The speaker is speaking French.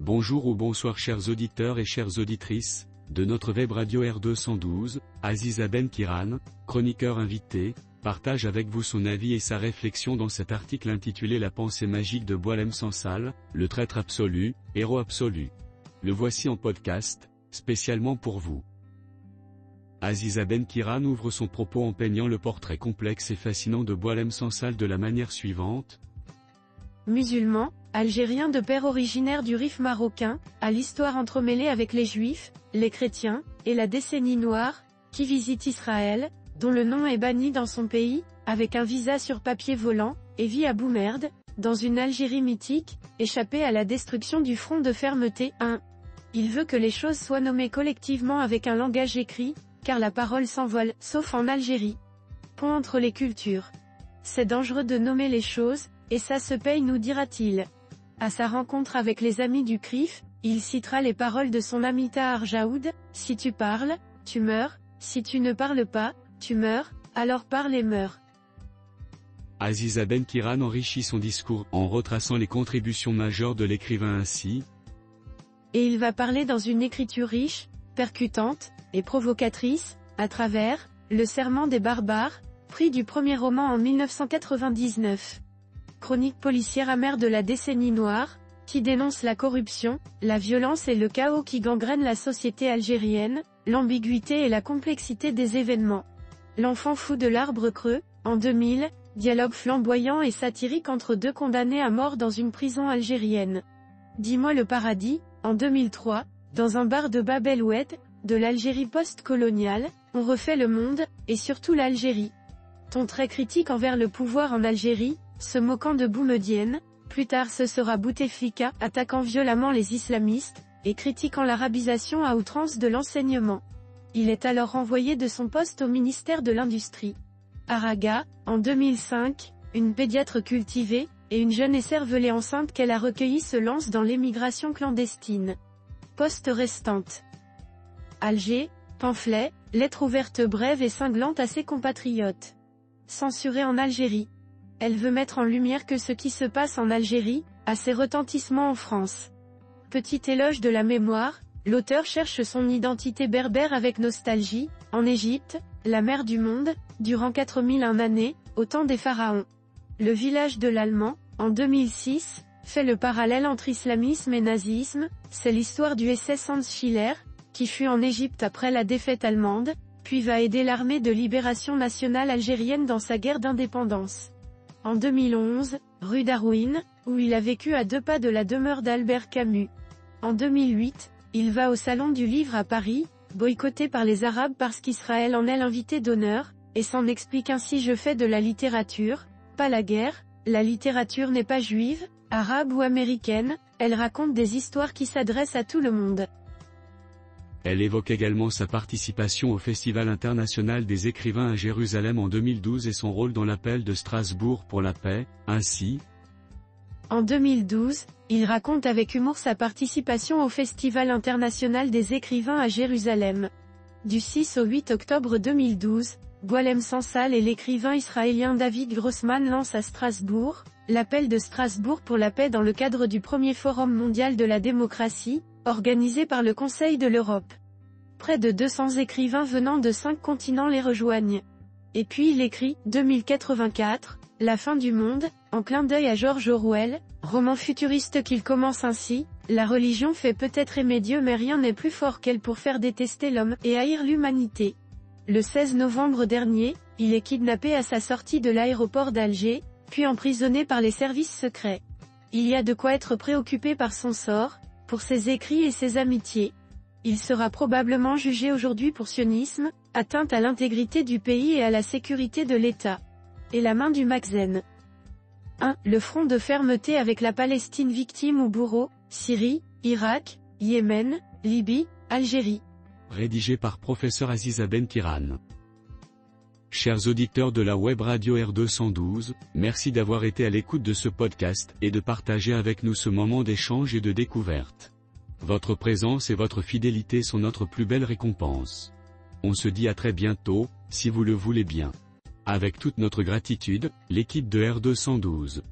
Bonjour ou bonsoir chers auditeurs et chères auditrices, de notre web radio R212, Aziza Ben Kiran, chroniqueur invité, partage avec vous son avis et sa réflexion dans cet article intitulé La pensée magique de Boualem Sansal, le traître absolu, héros absolu. Le voici en podcast, spécialement pour vous. Aziza Ben Kiran ouvre son propos en peignant le portrait complexe et fascinant de Boualem Sansal de la manière suivante. Musulman, algérien de père originaire du Rif marocain, à l'histoire entremêlée avec les juifs, les chrétiens, et la décennie noire, qui visite Israël, dont le nom est banni dans son pays, avec un visa sur papier volant, et vit à Boumerd, dans une Algérie mythique, échappée à la destruction du front de fermeté 1. Il veut que les choses soient nommées collectivement avec un langage écrit, car la parole s'envole, sauf en Algérie. Pont entre les cultures. C'est dangereux de nommer les choses, et ça se paye nous dira-t-il. À sa rencontre avec les amis du CRIF, il citera les paroles de son ami Tahar Jaoud, « Si tu parles, tu meurs, si tu ne parles pas, tu meurs, alors parle et meurs ». Aziza Ben Kiran enrichit son discours en retraçant les contributions majeures de l'écrivain ainsi. Et il va parler dans une écriture riche, percutante, et provocatrice, à travers « Le serment des barbares », prix du premier roman en 1999. Chronique policière amère de la décennie noire, qui dénonce la corruption, la violence et le chaos qui gangrènent la société algérienne, l'ambiguïté et la complexité des événements. L'enfant fou de l'arbre creux, en 2000, dialogue flamboyant et satirique entre deux condamnés à mort dans une prison algérienne. Dis-moi le paradis, en 2003, dans un bar de Bab el Oued, de l'Algérie post-coloniale, on refait le monde, et surtout l'Algérie. Ton très critique envers le pouvoir en Algérie, se moquant de Boumedienne, plus tard ce sera Bouteflika, attaquant violemment les islamistes, et critiquant l'arabisation à outrance de l'enseignement. Il est alors renvoyé de son poste au ministère de l'Industrie. Araga, en 2005, une pédiatre cultivée, et une jeune écervelée enceinte qu'elle a recueillie se lance dans l'émigration clandestine. Poste restante. Alger, pamphlet, lettre ouverte brève et cinglante à ses compatriotes. Censurée en Algérie. Elle veut mettre en lumière que ce qui se passe en Algérie, a ses retentissements en France. Petit éloge de la mémoire, l'auteur cherche son identité berbère avec nostalgie, en Égypte, la mère du monde, durant 4001 années, au temps des pharaons. Le village de l'Allemand, en 2006, fait le parallèle entre islamisme et nazisme, c'est l'histoire du SS Hans Schiller, qui fut en Égypte après la défaite allemande, puis va aider l'armée de libération nationale algérienne dans sa guerre d'indépendance. En 2011, rue Darwin, où il a vécu à 2 pas de la demeure d'Albert Camus. En 2008, il va au Salon du Livre à Paris, boycotté par les Arabes parce qu'Israël en est l'invité d'honneur, et s'en explique ainsi: je fais de la littérature, pas la guerre, la littérature n'est pas juive, arabe ou américaine, elle raconte des histoires qui s'adressent à tout le monde. Elle évoque également sa participation au Festival international des écrivains à Jérusalem en 2012 et son rôle dans l'appel de Strasbourg pour la paix, ainsi. En 2012, il raconte avec humour sa participation au Festival international des écrivains à Jérusalem. Du 6 au 8 octobre 2012, Boualem Sansal et l'écrivain israélien David Grossman lancent à Strasbourg, l'appel de Strasbourg pour la paix dans le cadre du premier Forum mondial de la démocratie, organisé par le Conseil de l'Europe. Près de 200 écrivains venant de 5 continents les rejoignent. Et puis il écrit « 2084, la fin du monde », en clin d'œil à George Orwell, roman futuriste qu'il commence ainsi: « La religion fait peut-être aimer Dieu mais rien n'est plus fort qu'elle pour faire détester l'homme et haïr l'humanité ». Le 16 novembre dernier, il est kidnappé à sa sortie de l'aéroport d'Alger, puis emprisonné par les services secrets. Il y a de quoi être préoccupé par son sort, pour ses écrits et ses amitiés. Il sera probablement jugé aujourd'hui pour sionisme, atteinte à l'intégrité du pays et à la sécurité de l'État. Et la main du Maxen. 1. Le front de fermeté avec la Palestine victime ou bourreau, Syrie, Irak, Yémen, Libye, Algérie. Rédigé par Professeur Aziza Ben Kiran. Chers auditeurs de la web radio R212, merci d'avoir été à l'écoute de ce podcast et de partager avec nous ce moment d'échange et de découverte. Votre présence et votre fidélité sont notre plus belle récompense. On se dit à très bientôt, si vous le voulez bien. Avec toute notre gratitude, l'équipe de R212.